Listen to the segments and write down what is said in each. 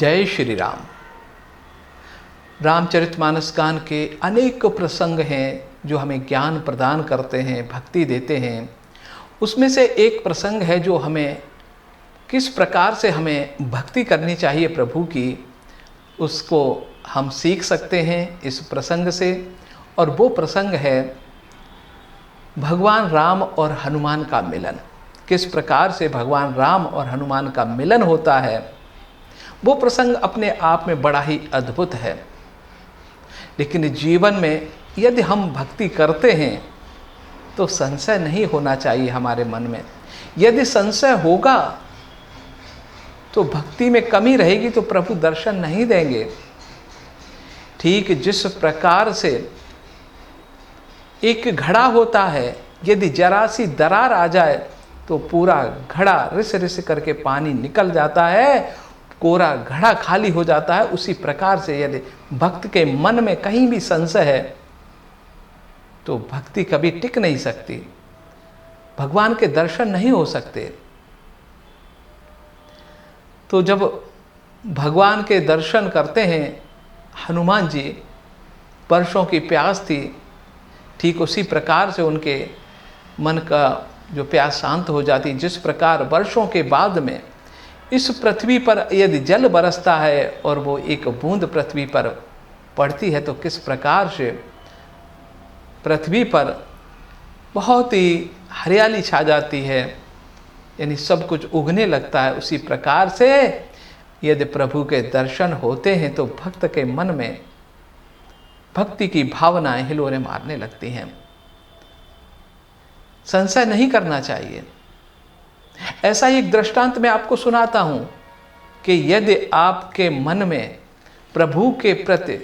जय श्री राम। रामचरितमानस गान के अनेक प्रसंग हैं जो हमें ज्ञान प्रदान करते हैं, भक्ति देते हैं। उसमें से एक प्रसंग है जो हमें किस प्रकार से हमें भक्ति करनी चाहिए प्रभु की, उसको हम सीख सकते हैं इस प्रसंग से। और वो प्रसंग है भगवान राम और हनुमान का मिलन। किस प्रकार से भगवान राम और हनुमान का मिलन होता है, वो प्रसंग अपने आप में बड़ा ही अद्भुत है। लेकिन जीवन में यदि हम भक्ति करते हैं तो संशय नहीं होना चाहिए हमारे मन में। यदि संशय होगा तो भक्ति में कमी रहेगी, तो प्रभु दर्शन नहीं देंगे। ठीक जिस प्रकार से एक घड़ा होता है, यदि जरा सी दरार आ जाए तो पूरा घड़ा रिस रिस करके पानी निकल जाता है, कोरा घड़ा खाली हो जाता है। उसी प्रकार से यदि भक्त के मन में कहीं भी संशय है तो भक्ति कभी टिक नहीं सकती, भगवान के दर्शन नहीं हो सकते। तो जब भगवान के दर्शन करते हैं हनुमान जी, वर्षों की प्यास थी, ठीक उसी प्रकार से उनके मन का जो प्यास शांत हो जाती। जिस प्रकार वर्षों के बाद में इस पृथ्वी पर यदि जल बरसता है और वो एक बूंद पृथ्वी पर पड़ती है तो किस प्रकार से पृथ्वी पर बहुत ही हरियाली छा जाती है, यानी सब कुछ उगने लगता है। उसी प्रकार से यदि प्रभु के दर्शन होते हैं तो भक्त के मन में भक्ति की भावनाएं हिलोरे मारने लगती हैं। संशय नहीं करना चाहिए। ऐसा ही एक दृष्टांत मैं आपको सुनाता हूं कि यदि आपके मन में प्रभु के प्रति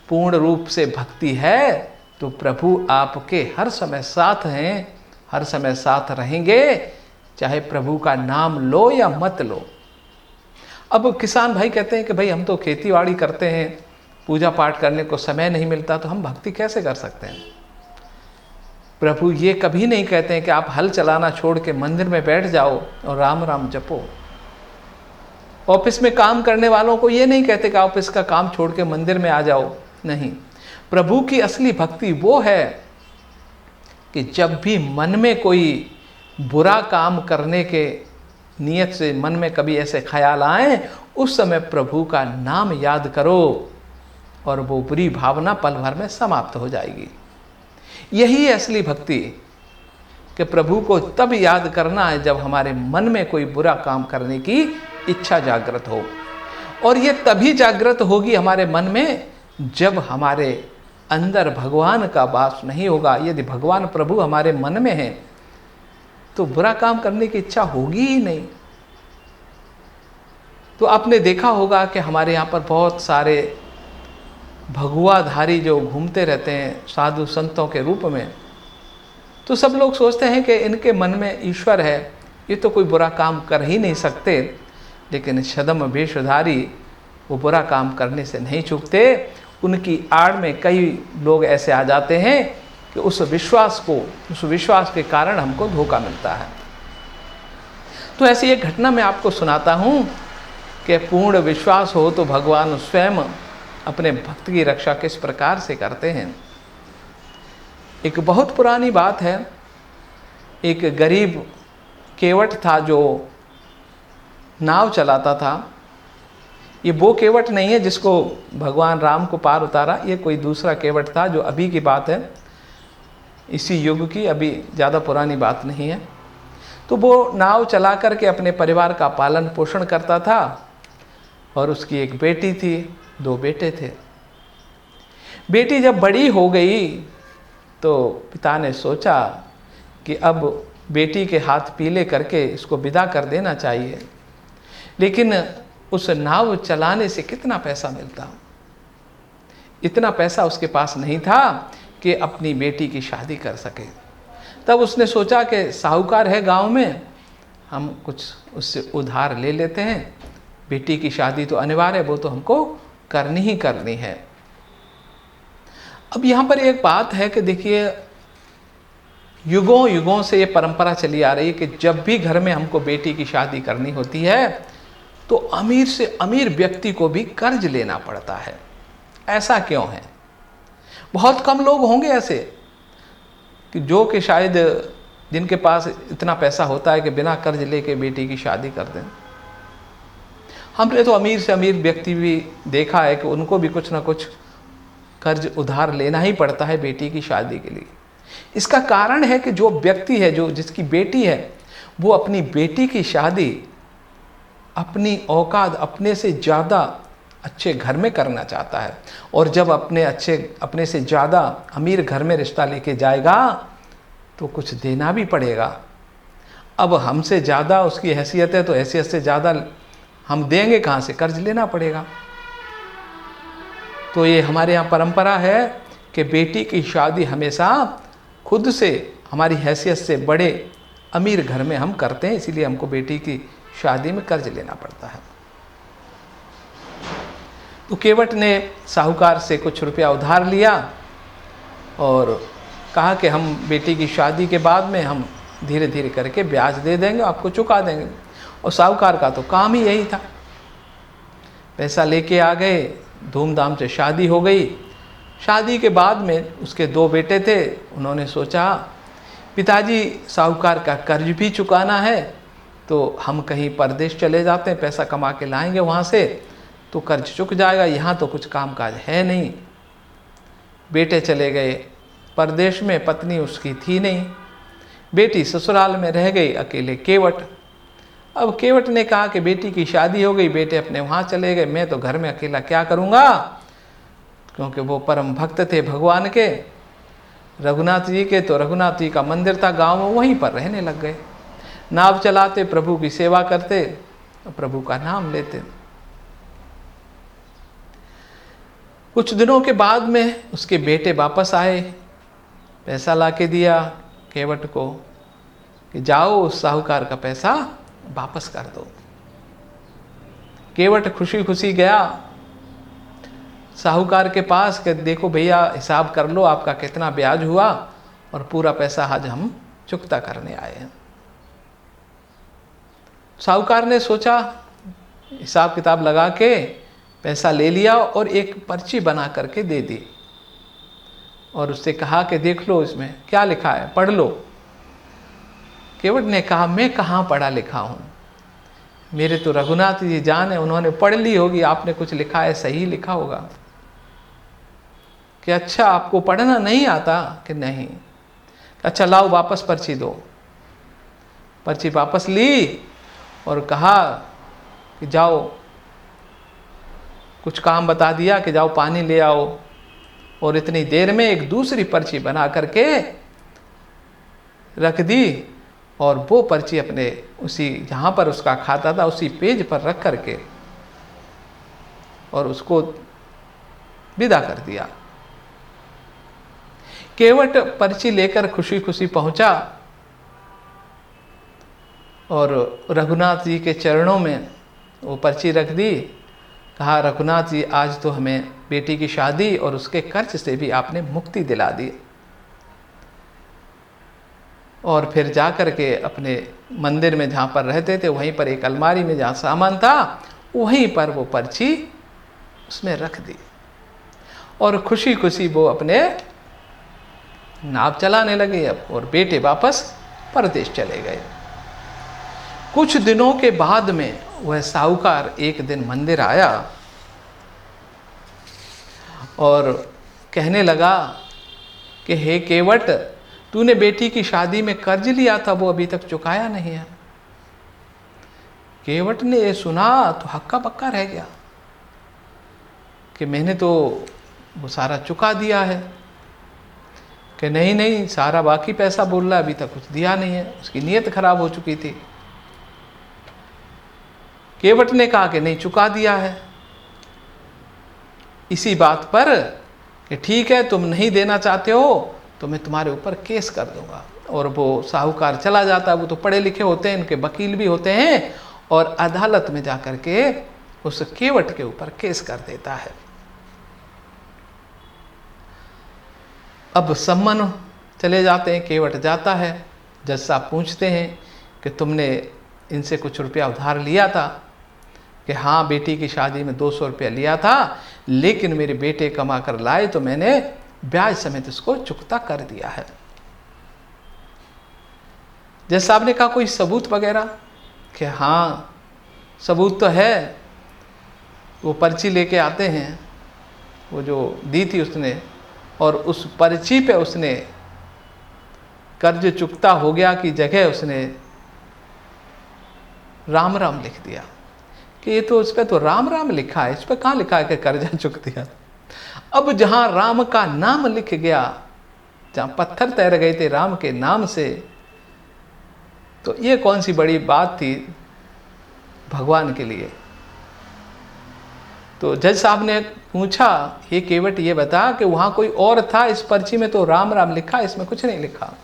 पूर्ण रूप से भक्ति है तो प्रभु आपके हर समय साथ हैं, हर समय साथ रहेंगे, चाहे प्रभु का नाम लो या मत लो। अब किसान भाई कहते हैं कि भाई हम तो खेती बाड़ी करते हैं, पूजा पाठ करने को समय नहीं मिलता, तो हम भक्ति कैसे कर सकते हैं। प्रभु ये कभी नहीं कहते हैं कि आप हल चलाना छोड़ के मंदिर में बैठ जाओ और राम राम जपो। ऑफिस में काम करने वालों को ये नहीं कहते कि ऑफिस का काम छोड़ के मंदिर में आ जाओ। नहीं, प्रभु की असली भक्ति वो है कि जब भी मन में कोई बुरा काम करने के नियत से मन में कभी ऐसे ख्याल आए, उस समय प्रभु का नाम याद करो और वो बुरी भावना पल भर में समाप्त हो जाएगी। यही है असली भक्ति, कि प्रभु को तब याद करना है जब हमारे मन में कोई बुरा काम करने की इच्छा जागृत हो। और ये तभी जागृत होगी हमारे मन में जब हमारे अंदर भगवान का वास नहीं होगा। यदि भगवान प्रभु हमारे मन में है तो बुरा काम करने की इच्छा होगी ही नहीं। तो आपने देखा होगा कि हमारे यहाँ पर बहुत सारे भगुआधारी जो घूमते रहते हैं साधु संतों के रूप में, तो सब लोग सोचते हैं कि इनके मन में ईश्वर है, ये तो कोई बुरा काम कर ही नहीं सकते। लेकिन छद्म वेशधारी वो बुरा काम करने से नहीं चूकते। उनकी आड़ में कई लोग ऐसे आ जाते हैं कि उस विश्वास के कारण हमको धोखा मिलता है। तो ऐसी एक घटना मैं आपको सुनाता हूँ कि पूर्ण विश्वास हो तो भगवान स्वयं अपने भक्त की रक्षा किस प्रकार से करते हैं। एक बहुत पुरानी बात है। एक गरीब केवट था जो नाव चलाता था। ये वो केवट नहीं है जिसको भगवान राम को पार उतारा, ये कोई दूसरा केवट था जो अभी की बात है, इसी युग की, अभी ज़्यादा पुरानी बात नहीं है। तो वो नाव चला करके अपने परिवार का पालन पोषण करता था और उसकी एक बेटी थी, 2 बेटे थे। बेटी जब बड़ी हो गई तो पिता ने सोचा कि अब बेटी के हाथ पीले करके इसको विदा कर देना चाहिए। लेकिन उस नाव चलाने से कितना पैसा मिलता, इतना पैसा उसके पास नहीं था कि अपनी बेटी की शादी कर सके। तब उसने सोचा कि साहूकार है गांव में, हम कुछ उससे उधार ले लेते हैं, बेटी की शादी तो अनिवार्य है, वो तो हमको करनी ही करनी है। अब यहाँ पर एक बात है कि देखिए, युगों युगों से ये परंपरा चली आ रही है कि जब भी घर में हमको बेटी की शादी करनी होती है तो अमीर से अमीर व्यक्ति को भी कर्ज लेना पड़ता है। ऐसा क्यों है? बहुत कम लोग होंगे ऐसे कि जो कि शायद जिनके पास इतना पैसा होता है कि बिना कर्ज लेके बेटी की शादी कर दें। हमने तो अमीर से अमीर व्यक्ति भी देखा है कि उनको भी कुछ ना कुछ कर्ज उधार लेना ही पड़ता है बेटी की शादी के लिए। इसका कारण है कि जो व्यक्ति है, जो जिसकी बेटी है, वो अपनी बेटी की शादी अपनी औकात, अपने से ज़्यादा अच्छे घर में करना चाहता है। और जब अपने से ज़्यादा अमीर घर में रिश्ता लेके जाएगा तो कुछ देना भी पड़ेगा। अब हमसे ज़्यादा उसकी हैसियत है तो हैसियत से ज़्यादा हम देंगे कहाँ से? कर्ज लेना पड़ेगा। तो ये हमारे यहाँ परंपरा है कि बेटी की शादी हमेशा खुद से, हमारी हैसियत से बड़े अमीर घर में हम करते हैं, इसीलिए हमको बेटी की शादी में कर्ज लेना पड़ता है। तो केवट ने साहूकार से कुछ रुपया उधार लिया और कहा कि हम बेटी की शादी के बाद में हम धीरे धीरे करके ब्याज दे देंगे, आपको चुका देंगे। और साहूकार का तो काम ही यही था। पैसा लेके आ गए, धूमधाम से शादी हो गई। शादी के बाद में उसके 2 बेटे थे। उन्होंने सोचा पिताजी साहूकार का कर्ज भी चुकाना है, तो हम कहीं परदेश चले जाते हैं, पैसा कमा के लाएंगे वहाँ से, तो कर्ज चुक जाएगा। यहाँ तो कुछ काम काज है नहीं। बेटे चले गए परदेश में, पत्नी उसकी थी नहीं। बेटी ससुराल में रह गई, अकेले केवट। अब केवट ने कहा कि बेटी की शादी हो गई, बेटे अपने वहाँ चले गए, मैं तो घर में अकेला क्या करूँगा? क्योंकि वो परम भक्त थे भगवान के, रघुनाथ जी के। तो रघुनाथ जी का मंदिर था गांव में, वहीं पर रहने लग गए। नाव चलाते, प्रभु की सेवा करते, प्रभु का नाम लेते। कुछ दिनों के बाद में उसके बेटे वापस आए, पैसा लाके दिया केवट को कि जाओ उस साहूकार का पैसा वापस कर दो। केवट खुशी खुशी गया साहूकार के पास कि देखो भैया, हिसाब कर लो आपका कितना ब्याज हुआ और पूरा पैसा आज हम चुकता करने आए हैं। साहूकार ने सोचा, हिसाब किताब लगा के पैसा ले लिया और एक पर्ची बना करके दे दी और उससे कहा कि देख लो इसमें क्या लिखा है, पढ़ लो। केवट ने कहा मैं कहाँ पढ़ा लिखा हूँ, मेरे तो रघुनाथ जी जान है, उन्होंने पढ़ ली होगी, आपने कुछ लिखा है सही लिखा होगा। कि अच्छा आपको पढ़ना नहीं आता? कि नहीं। अच्छा लाओ वापस पर्ची दो। पर्ची वापस ली और कहा कि जाओ, कुछ काम बता दिया कि जाओ पानी ले आओ। और इतनी देर में एक दूसरी पर्ची बना करके रख दी और वो पर्ची अपने उसी जहाँ पर उसका खाता था उसी पेज पर रख करके और उसको विदा कर दिया। केवट पर्ची लेकर खुशी खुशी पहुंचा और रघुनाथ जी के चरणों में वो पर्ची रख दी। कहा रघुनाथ जी, आज तो हमें बेटी की शादी और उसके कर्ज से भी आपने मुक्ति दिला दी। और फिर जा कर के अपने मंदिर में जहाँ पर रहते थे वहीं पर एक अलमारी में जहाँ सामान था वहीं पर वो पर्ची उसमें रख दी और खुशी खुशी वो अपने नाव चलाने लगे अब। और बेटे वापस परदेश चले गए। कुछ दिनों के बाद में वह साहूकार एक दिन मंदिर आया और कहने लगा कि हे केवट, तूने बेटी की शादी में कर्ज लिया था वो अभी तक चुकाया नहीं है। केवट ने ये सुना तो हक्का बक्का रह गया कि मैंने तो वो सारा चुका दिया है। कि नहीं नहीं, सारा बाकी पैसा बोल रहा है, अभी तक कुछ दिया नहीं है। उसकी नीयत खराब हो चुकी थी। केवट ने कहा कि नहीं, चुका दिया है। इसी बात पर कि ठीक है, तुम नहीं देना चाहते हो तो मैं तुम्हारे ऊपर केस कर दूंगा। और वो साहूकार चला जाता है, वो तो पढ़े लिखे होते हैं, इनके वकील भी होते हैं, और अदालत में जाकर के उस केवट के ऊपर केस कर देता है। अब सम्मन चले जाते हैं, केवट जाता है, जज साहब पूछते हैं कि तुमने इनसे कुछ रुपया उधार लिया था? कि हाँ बेटी की शादी में 200 रुपया लिया था, लेकिन मेरे बेटे कमा कर लाए तो मैंने ब्याज समेत उसको चुकता कर दिया है। जज साहब ने कहा कोई सबूत वगैरह? कि हाँ सबूत तो है। वो पर्ची लेके आते हैं, वो जो दी थी उसने, और उस पर्ची पे उसने कर्ज चुकता हो गया की जगह उसने राम राम लिख दिया। कि ये तो उस पर तो राम राम लिखा है, इस पर कहाँ लिखा है कि कर्जा चुक दिया। अब जहाँ राम का नाम लिख गया, जहाँ पत्थर तैर गए थे राम के नाम से, तो ये कौन सी बड़ी बात थी भगवान के लिए। तो जज साहब ने पूछा, ये केवट ये बता कि वहाँ कोई और था, इस पर्ची में तो राम राम लिखा, इसमें कुछ नहीं लिखा।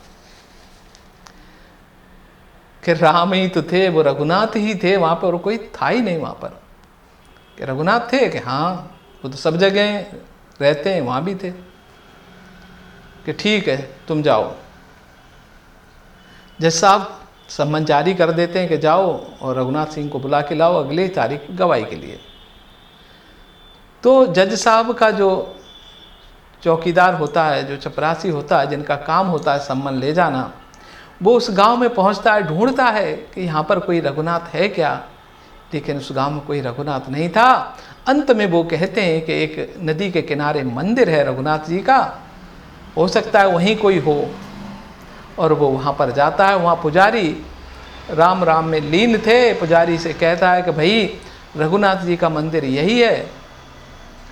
कि राम ही तो थे, वो रघुनाथ ही थे वहाँ पर, और कोई था ही नहीं वहाँ पर। कि रघुनाथ थे? कि हाँ वो तो सब जगह रहते हैं, वहाँ भी थे। कि ठीक है तुम जाओ। जज साहब सम्मन जारी कर देते हैं कि जाओ और रघुनाथ सिंह को बुला के लाओ अगली तारीख गवाही के लिए। तो जज साहब का जो चौकीदार होता है, जो चपरासी होता है, जिनका काम होता है सम्मन ले जाना, वो उस गांव में पहुंचता है, ढूंढता है कि यहाँ पर कोई रघुनाथ है क्या, लेकिन उस गांव में कोई रघुनाथ नहीं था। अंत में वो कहते हैं कि एक नदी के किनारे मंदिर है रघुनाथ जी का, हो सकता है वहीं कोई हो। और वो वहाँ पर जाता है, वहाँ पुजारी राम राम में लीन थे। पुजारी से कहता है कि भाई रघुनाथ जी का मंदिर यही है?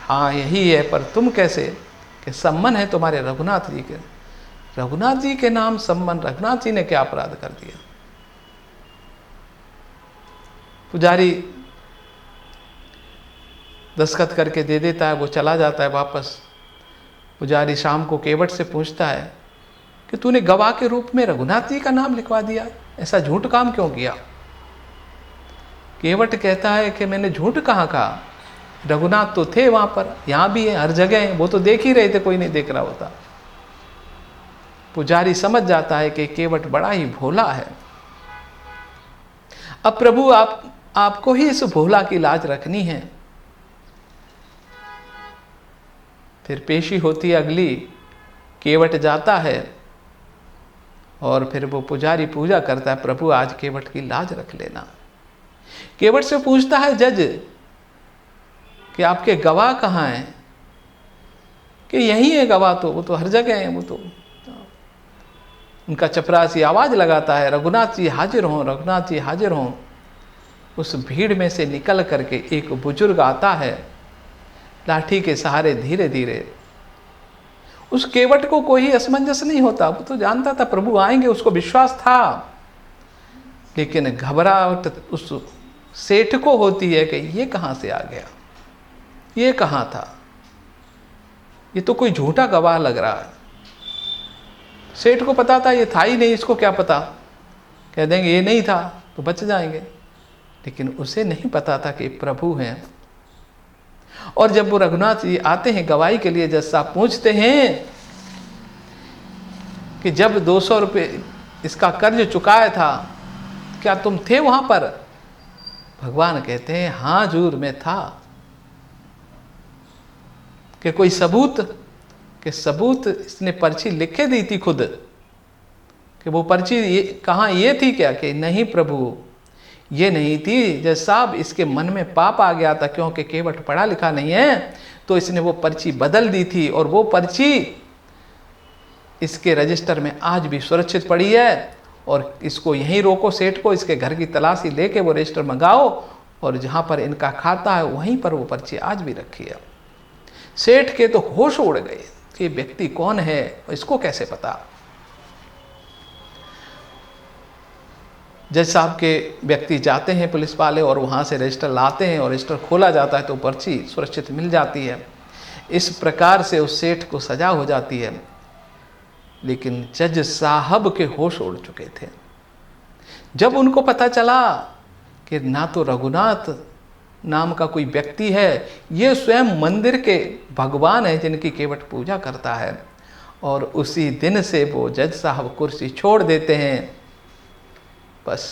हाँ यही है, पर तुम कैसे? कि सम्मन है तुम्हारे रघुनाथ जी के। रघुनाथ जी के नाम सम्मन? रघुनाथ जी ने क्या अपराध कर दिया? पुजारी दस्तखत करके दे देता है, वो चला जाता है वापस। पुजारी शाम को केवट से पूछता है कि तूने गवाह के रूप में रघुनाथ जी का नाम लिखवा दिया, ऐसा झूठ काम क्यों किया? केवट कहता है कि मैंने झूठ कहाँ कहा, रघुनाथ तो थे वहाँ पर, यहाँ भी है, हर जगह है, वो तो देख ही रहे थे, कोई नहीं देख रहा होता। पुजारी समझ जाता है कि केवट बड़ा ही भोला है। अब प्रभु आपको ही इस भोला की लाज रखनी है। फिर पेशी होती है अगली, केवट जाता है और फिर वो पुजारी पूजा करता है, प्रभु आज केवट की लाज रख लेना। केवट से पूछता है जज कि आपके गवाह कहाँ हैं? कि यही है गवाह, तो वो तो हर जगह हैं, वो तो। उनका चपरासी आवाज़ लगाता है, रघुनाथ जी हाजिर हों, रघुनाथ जी हाजिर हों। उस भीड़ में से निकल करके एक बुजुर्ग आता है, लाठी के सहारे धीरे धीरे। उस केवट को कोई असमंजस नहीं होता, वो तो जानता था प्रभु आएंगे, उसको विश्वास था। लेकिन घबराहट उस सेठ को होती है कि ये कहाँ से आ गया, ये कहाँ था, ये तो कोई झूठा गवाह लग रहा है। सेठ को पता था ये था ही नहीं, इसको क्या पता, कह देंगे ये नहीं था तो बच जाएंगे। लेकिन उसे नहीं पता था कि प्रभु हैं। और जब वो रघुनाथ जी आते हैं गवाही के लिए, जज साहब पूछते हैं कि जब 200 रुपये इसका कर्ज चुकाया था, क्या तुम थे वहाँ पर? भगवान कहते हैं हाँ जरूर मैं था। कि कोई सबूत? कि सबूत इसने पर्ची लिखे दी थी खुद। कि वो पर्ची कहाँ ये थी क्या? कि नहीं प्रभु ये नहीं थी जज साहब, इसके मन में पाप आ गया था, क्योंकि केवट पढ़ा लिखा नहीं है, तो इसने वो पर्ची बदल दी थी। और वो पर्ची इसके रजिस्टर में आज भी सुरक्षित पड़ी है। और इसको यहीं रोको सेठ को, इसके घर की तलाशी लेके वो रजिस्टर मंगाओ, और जहाँ पर इनका खाता है वहीं पर वो पर्ची आज भी रखी है। सेठ के तो होश उड़ गए कि व्यक्ति कौन है, इसको कैसे पता। जज साहब के व्यक्ति जाते हैं पुलिस वाले और वहाँ से रजिस्टर लाते हैं, और रजिस्टर खोला जाता है तो पर्ची सुरक्षित मिल जाती है। इस प्रकार से उस सेठ को सजा हो जाती है। लेकिन जज साहब के होश उड़ चुके थे जब उनको पता चला कि ना तो रघुनाथ नाम का कोई व्यक्ति है, ये स्वयं मंदिर के भगवान है जिनकी केवट पूजा करता है। और उसी दिन से वो जज साहब कुर्सी छोड़ देते हैं। बस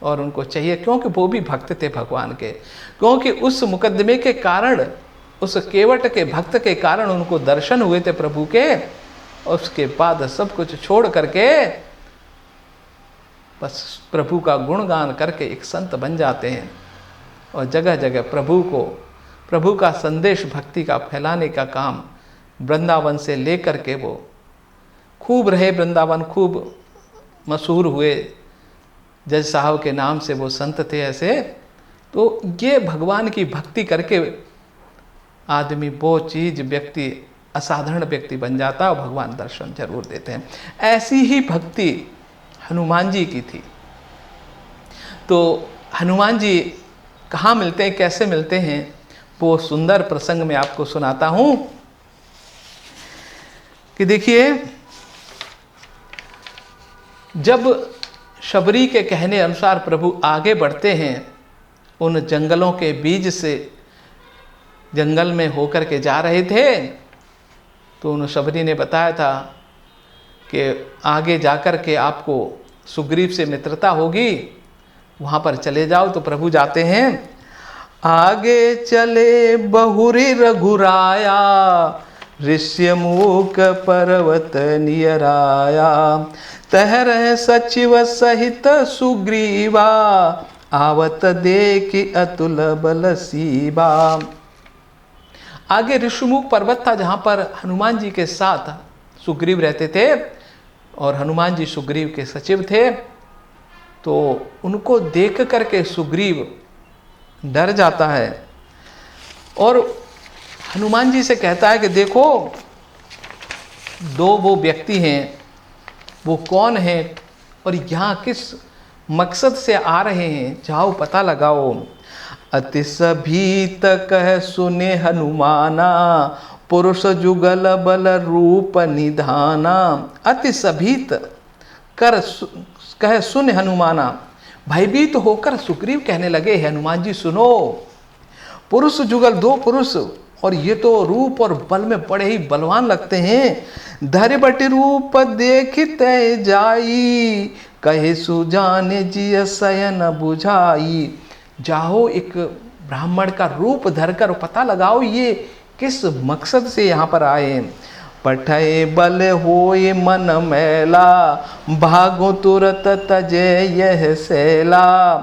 और उनको चाहिए, क्योंकि वो भी भक्त थे भगवान के, क्योंकि उस मुकदमे के कारण, उस केवट के भक्त के कारण उनको दर्शन हुए थे प्रभु के। उसके बाद सब कुछ छोड़ करके बस प्रभु का गुणगान करके एक संत बन जाते हैं और जगह जगह प्रभु का संदेश भक्ति का फैलाने का काम वृंदावन से लेकर के वो खूब रहे। वृंदावन खूब मशहूर हुए, जज साहब के नाम से वो संत थे ऐसे। तो ये भगवान की भक्ति करके आदमी वो चीज़ व्यक्ति असाधारण व्यक्ति बन जाता और भगवान दर्शन जरूर देते हैं। ऐसी ही भक्ति हनुमान जी की थी। तो हनुमान जी कहाँ मिलते हैं, कैसे मिलते हैं, वो सुंदर प्रसंग में आपको सुनाता हूँ कि देखिए, जब शबरी के कहने अनुसार प्रभु आगे बढ़ते हैं, उन जंगलों के बीच से जंगल में होकर के जा रहे थे, तो उन शबरी ने बताया था कि आगे जाकर के आपको सुग्रीव से मित्रता होगी, वहाँ पर चले जाओ। तो प्रभु जाते हैं, आगे चले बहुरी रघुराया, ऋष्यमुख पर्वत नियराया, तहर सचिव सहित सुग्रीवा, आवत देखि अतुल बल सीबा। आगे ऋष्यमुख पर्वत था जहाँ पर हनुमान जी के साथ सुग्रीव रहते थे और हनुमान जी सुग्रीव के सचिव थे। तो उनको देख करके सुग्रीव डर जाता है और हनुमान जी से कहता है कि देखो, दो वो व्यक्ति हैं, वो कौन है और यहाँ किस मकसद से आ रहे हैं, जाओ पता लगाओ। अति सभीत कह सुने हनुमाना, पुरुष जुगल बल रूप निधाना। अति सभीत कर कह सुन हनुमाना, भयभीत होकर सुग्रीव कहने लगे, हनुमान जी सुनो, पुरुष जुगल, दो पुरुष, और ये तो रूप और बल में बड़े ही बलवान लगते हैं। धरि बटि रूप देखते जाई, कहे सुजाने जिय शयन बुझाई। जाओ एक ब्राह्मण का रूप धरकर पता लगाओ ये किस मकसद से यहाँ पर आए। पठय बल होय मन मैला, भागो तुरत तजे यह सैला।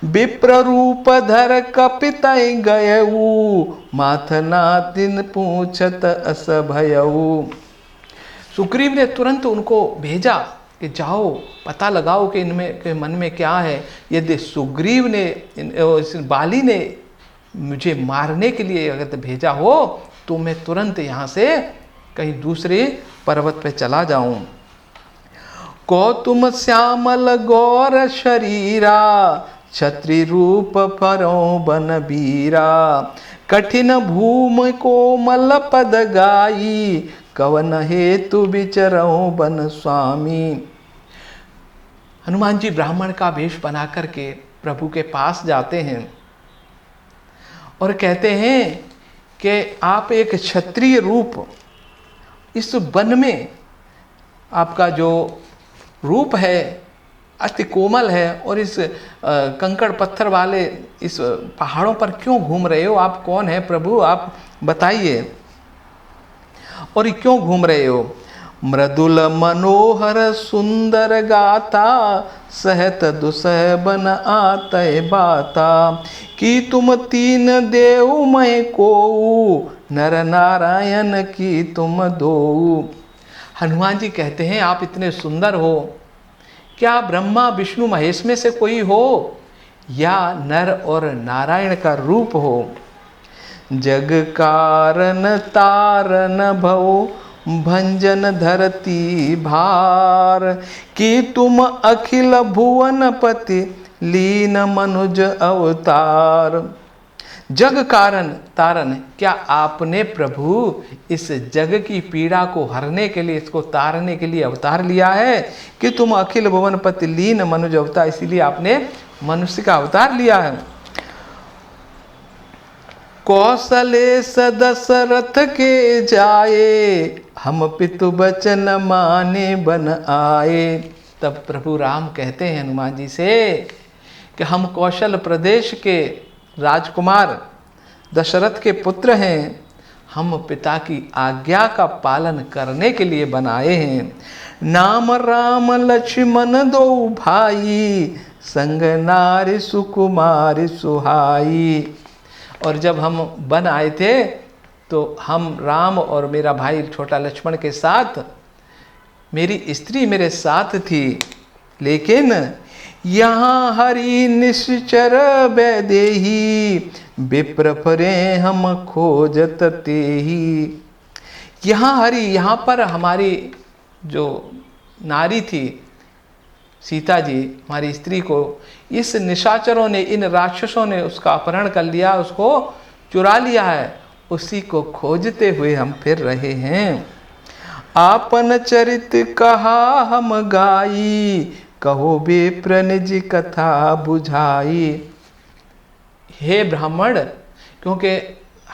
विप्र रूप धर कपितय गयऊ, माथ नातिन पूछत अस भयऊ। सुग्रीव ने तुरंत उनको भेजा कि जाओ पता लगाओ कि इनमें के मन में क्या है। यदि सुग्रीव ने बाली ने मुझे मारने के लिए अगर भेजा हो तो मैं तुरंत यहाँ से कहीं दूसरे पर्वत पे चला जाऊं। कौतुम श्यामल गौर शरीरा, क्षत्रि रूप फरो बन बीरा। कठिन भूमि कोमल पद गाई, कवन हेतु विचरऊ बन स्वामी। हनुमान जी ब्राह्मण का वेश बना करके प्रभु के पास जाते हैं और कहते हैं कि आप एक क्षत्रिय रूप, इस वन में आपका जो रूप है अति कोमल है, और इस कंकड़ पत्थर वाले इस पहाड़ों पर क्यों घूम रहे हो? आप कौन है प्रभु, आप बताइए, और क्यों घूम रहे हो? मृदुल मनोहर सुंदर गाता, सहत दुसह बन आतय बाता। कि तुम तीन देव मैं को, नर नारायण की तुम दो। हनुमान जी कहते हैं आप इतने सुंदर हो, क्या ब्रह्मा विष्णु महेश में से कोई हो या नर और नारायण का रूप हो? जग कारण तारन भव, भंजन धरती भार। कि तुम अखिल भुवन पति, लीन मनुज अवतार। जग कारण तारन, क्या आपने प्रभु इस जग की पीड़ा को हरने के लिए, इसको तारने के लिए अवतार लिया है? कि तुम अखिल भुवन पति लीन मनुज अवतार, इसीलिए आपने मनुष्य का अवतार लिया है। कौशलेश दशरथ के जाए, हम पितु बचन माने बन आए। तब प्रभु राम कहते हैं हनुमान जी से कि हम कौशल प्रदेश के राजकुमार दशरथ के पुत्र हैं, हम पिता की आज्ञा का पालन करने के लिए बनाए हैं। नाम राम लक्ष्मण दो भाई, संग नारी सुकुमारी सुहाई। और जब हम वन आए थे तो हम राम और मेरा भाई छोटा लक्ष्मण के साथ, मेरी स्त्री मेरे साथ थी, लेकिन यहाँ हरि निश्चर वैदेही, विप्र फरे हम खोजत तेही। यहाँ हरि, यहाँ पर हमारी जो नारी थी सीता जी, हमारी स्त्री को इस निशाचरों ने, इन राक्षसों ने उसका अपहरण कर लिया, उसको चुरा लिया है, उसी को खोजते हुए हम फिर रहे हैं। आपन चरित कहा हम गाई, कहो विप्र निज कथा बुझाई। हे ब्राह्मण, क्योंकि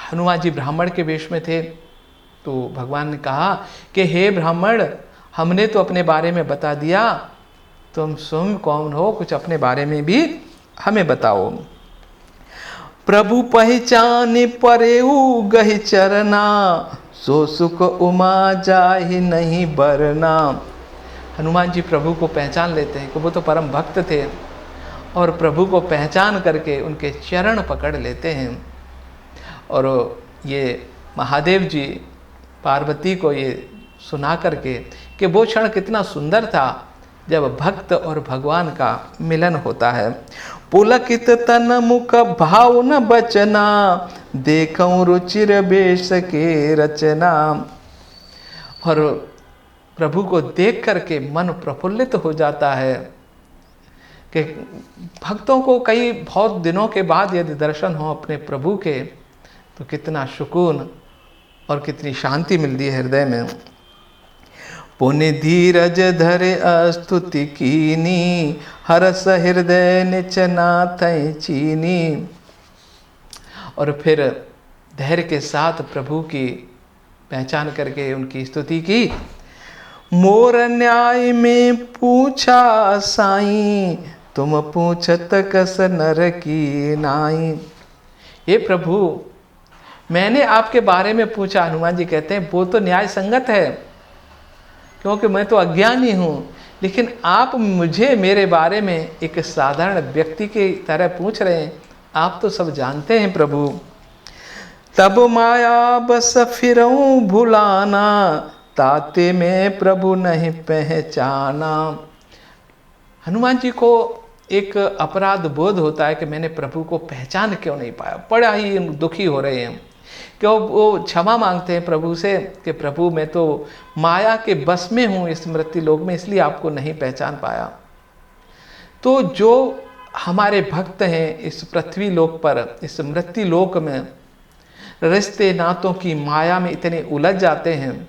हनुमान जी ब्राह्मण के वेश में थे, तो भगवान ने कहा कि हे ब्राह्मण, हमने तो अपने बारे में बता दिया, तुम स्वयं कौन हो, कुछ अपने बारे में भी हमें बताओ। प्रभु पहचान परेऊ गहि चरना, सो सुख उमा जाहि नहीं बरना। हनुमान जी प्रभु को पहचान लेते हैं कि वो तो परम भक्त थे, और प्रभु को पहचान करके उनके चरण पकड़ लेते हैं। और ये महादेव जी पार्वती को ये सुना करके कि वो क्षण कितना सुंदर था जब भक्त और भगवान का मिलन होता है। पुलकित तन मुख भाव न बचना, देखऊं रुचिर बेश के रचना। और प्रभु को देख करके मन प्रफुल्लित हो जाता है कि भक्तों को कई बहुत दिनों के बाद यदि दर्शन हो अपने प्रभु के, तो कितना सुकून और कितनी शांति मिलती है हृदय में। पुनि धीरज धरे स्तुति कीनी, हरस हृदय निचनाथ चीनी। और फिर धैर्य के साथ प्रभु की पहचान करके उनकी स्तुति की। मोर न्याय में पूछा साईं, तुम पूछत कस नर की नाई। ये प्रभु, मैंने आपके बारे में पूछा, हनुमान जी कहते हैं वो तो न्याय संगत है, क्योंकि मैं तो अज्ञानी हूँ, लेकिन आप मुझे मेरे बारे में एक साधारण व्यक्ति की तरह पूछ रहे हैं, आप तो सब जानते हैं प्रभु। तब माया बस फिरऊं भुलाना, ताते में प्रभु नहीं पहचाना। हनुमान जी को एक अपराध बोध होता है कि मैंने प्रभु को पहचान क्यों नहीं पाया, बड़ा ही दुखी हो रहे हैं। क्यों वो क्षमा मांगते हैं प्रभु से कि प्रभु मैं तो माया के बस में हूँ इस मृत्यु लोक में, इसलिए आपको नहीं पहचान पाया। तो जो हमारे भक्त हैं इस पृथ्वी लोक पर, इस मृत्यु लोक में रिश्ते नातों की माया में इतने उलझ जाते हैं,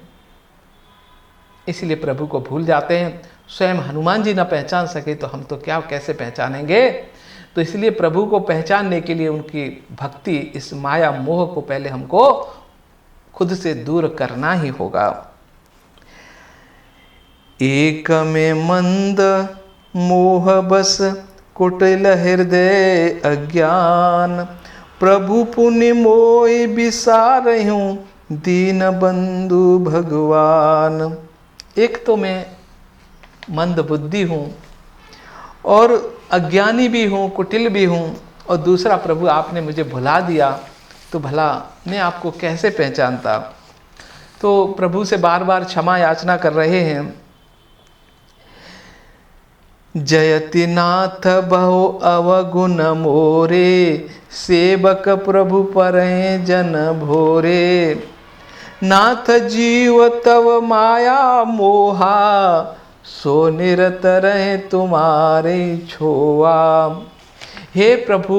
इसलिए प्रभु को भूल जाते हैं। स्वयं हनुमान जी ना पहचान सके तो हम तो क्या कैसे पहचानेंगे। तो इसलिए प्रभु को पहचानने के लिए उनकी भक्ति, इस माया मोह को पहले हमको खुद से दूर करना ही होगा। एक में मंद मोह बस, कुटिल हृदय अज्ञान, प्रभु पुनि मोहि बिसारहूं, दीन बंधु भगवान। एक तो मैं मंद बुद्धि हूँ और अज्ञानी भी हूँ, कुटिल भी हूँ, और दूसरा प्रभु आपने मुझे भुला दिया, तो भला मैं आपको कैसे पहचानता। तो प्रभु से बार बार क्षमा याचना कर रहे हैं। जयति नाथ बहु अवगुण मोरे, सेवक प्रभु परे जन भोरे, नाथ जीव तव माया मोहा, सो निरत रहे तुम्हारे छोआ। हे प्रभु,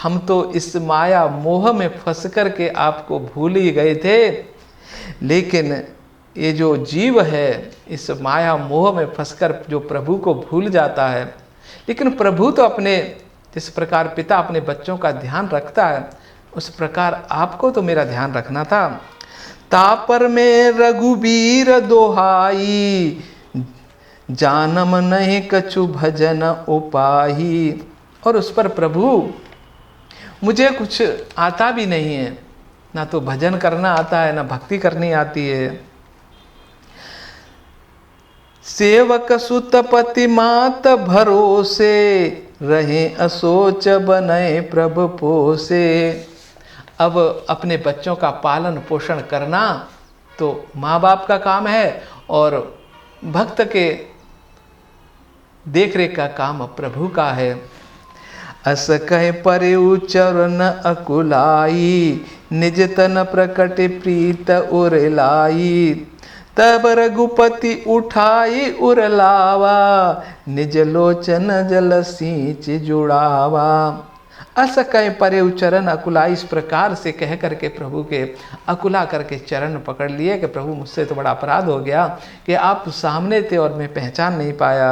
हम तो इस माया मोह में फंस कर के आपको भूल ही गए थे, लेकिन ये जो जीव है इस माया मोह में फंसकर जो प्रभु को भूल जाता है, लेकिन प्रभु तो अपने जिस प्रकार पिता अपने बच्चों का ध्यान रखता है, उस प्रकार आपको तो मेरा ध्यान रखना था। तापर में रघुबीर दोहाई, जानम नहीं कछु भजन उपाही। और उस पर प्रभु मुझे कुछ आता भी नहीं है, ना तो भजन करना आता है, ना भक्ति करनी आती है। सेवक सुत पति मात भरोसे, रहे असोच बने प्रभु पोसे। अब अपने बच्चों का पालन पोषण करना तो माँ बाप का काम है, और भक्त के देख रेख का काम प्रभु का है। अस कह परयु चरण अकुलाई, निज तन प्रकट प्रीत उरलाई। तब रघुपति उठाई उरलावा, निज लोचन जल सींच जुड़ावा। अस कह परयु चरण अकुलाई, इस प्रकार से कह करके प्रभु के अकुला करके चरण पकड़ लिए कि प्रभु मुझसे तो बड़ा अपराध हो गया कि आप सामने थे और मैं पहचान नहीं पाया।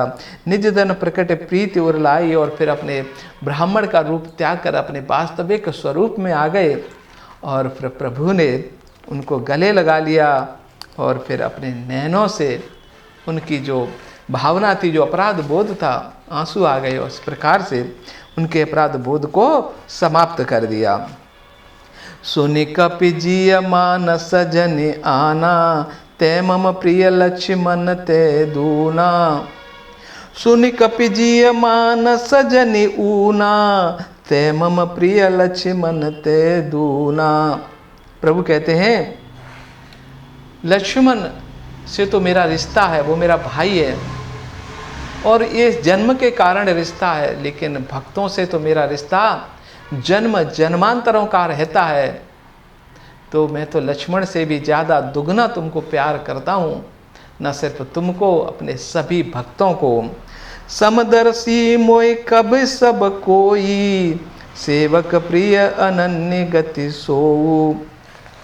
निज धन प्रकट प्रीति उरलाई, और फिर अपने ब्राह्मण का रूप त्याग कर अपने वास्तविक स्वरूप में आ गए, और फिर प्रभु ने उनको गले लगा लिया, और फिर अपने नैनों से उनकी जो भावना थी, जो अपराध बोध था, आंसू आ गए, और इस प्रकार से उनके अपराध बोध को समाप्त कर दिया। सुनि कपि जिय मान सजनि आना, ते मम प्रिय लक्ष्मण ते दूना। सुनि कपि जिय मान सजनि ऊना, ते मम प्रिय लक्ष्मण ते दूना। प्रभु कहते हैं लक्ष्मण से तो मेरा रिश्ता है, वो मेरा भाई है, और ये जन्म के कारण रिश्ता है, लेकिन भक्तों से तो मेरा रिश्ता जन्म जन्मांतरों का रहता है। तो मैं तो लक्ष्मण से भी ज़्यादा दुगना तुमको प्यार करता हूँ, न सिर्फ तुमको, अपने सभी भक्तों को। समदर्शी मोय कब सब कोई, सेवक प्रिय अनन्य गति सोऊ।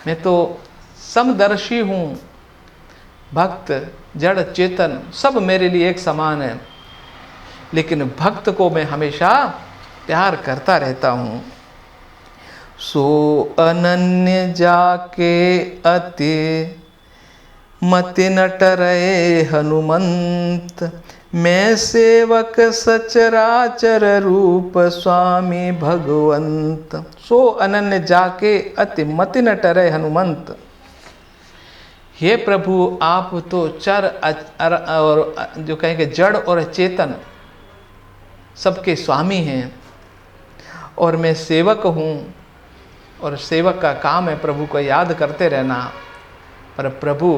मैं तो समदर्शी हूँ, भक्त जड़ चेतन सब मेरे लिए एक समान है, लेकिन भक्त को मैं हमेशा प्यार करता रहता हूँ। सो अनन्य जाके अति मति न टरे हनुमंत, मैं सेवक सचराचर रूप स्वामी भगवंत। सो अनन्य जाके अति मति न टरे हनुमंत। हे प्रभु, आप तो चर और जो कहेंगे जड़ और चेतन सबके स्वामी हैं, और मैं सेवक हूँ, और सेवक का काम है प्रभु को याद करते रहना। पर प्रभु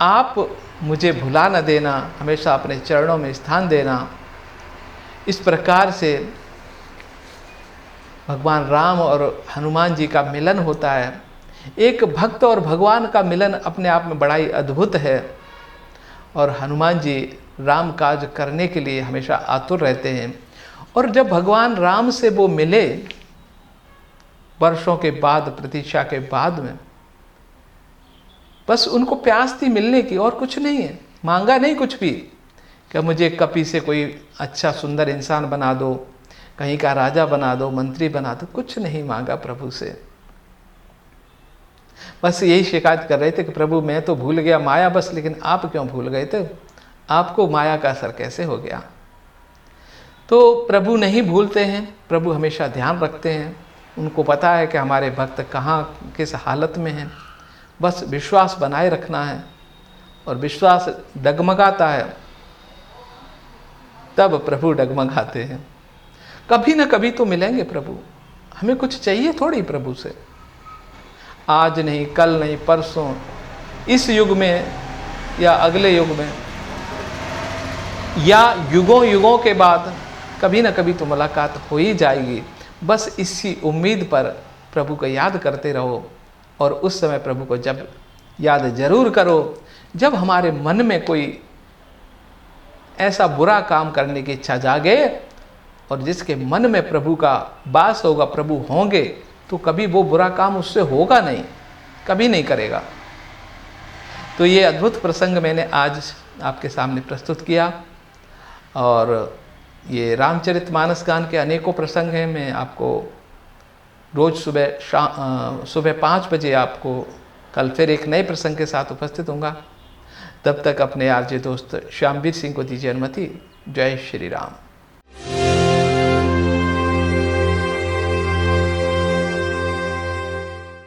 आप मुझे भुला न देना, हमेशा अपने चरणों में स्थान देना। इस प्रकार से भगवान राम और हनुमान जी का मिलन होता है। एक भक्त और भगवान का मिलन अपने आप में बड़ा ही अद्भुत है, और हनुमान जी राम काज करने के लिए हमेशा आतुर रहते हैं। और जब भगवान राम से वो मिले वर्षों के बाद, प्रतीक्षा के बाद में, बस उनको प्यास थी मिलने की, और कुछ नहीं है, मांगा नहीं कुछ भी कि मुझे कपि से कोई अच्छा सुंदर इंसान बना दो, कहीं का राजा बना दो, मंत्री बना दो, कुछ नहीं मांगा प्रभु से। बस यही शिकायत कर रहे थे कि प्रभु मैं तो भूल गया माया बस, लेकिन आप क्यों भूल गए थे, आपको माया का असर कैसे हो गया। तो प्रभु नहीं भूलते हैं, प्रभु हमेशा ध्यान रखते हैं, उनको पता है कि हमारे भक्त कहाँ किस हालत में हैं। बस विश्वास बनाए रखना है, और विश्वास डगमगाता है तब प्रभु डगमगाते हैं। कभी न कभी तो मिलेंगे प्रभु, हमें कुछ चाहिए थोड़ी प्रभु से, आज नहीं, कल नहीं, परसों, इस युग में या अगले युग में, या युगों युगों के बाद कभी न कभी तो मुलाकात हो ही जाएगी। बस इसी उम्मीद पर प्रभु को याद करते रहो, और उस समय प्रभु को जब याद जरूर करो जब हमारे मन में कोई ऐसा बुरा काम करने की इच्छा जागे, और जिसके मन में प्रभु का वास होगा, प्रभु होंगे, तो कभी वो बुरा काम उससे होगा नहीं, कभी नहीं करेगा। तो ये अद्भुत प्रसंग मैंने आज आपके सामने प्रस्तुत किया, और ये रामचरितमानस गान के अनेकों प्रसंग हैं। मैं आपको रोज़ सुबह 5 बजे आपको कल फिर एक नए प्रसंग के साथ उपस्थित होऊंगा। तब तक अपने आरजे दोस्त श्यामवीर सिंह को दीजिए अनुमति। जय श्री राम।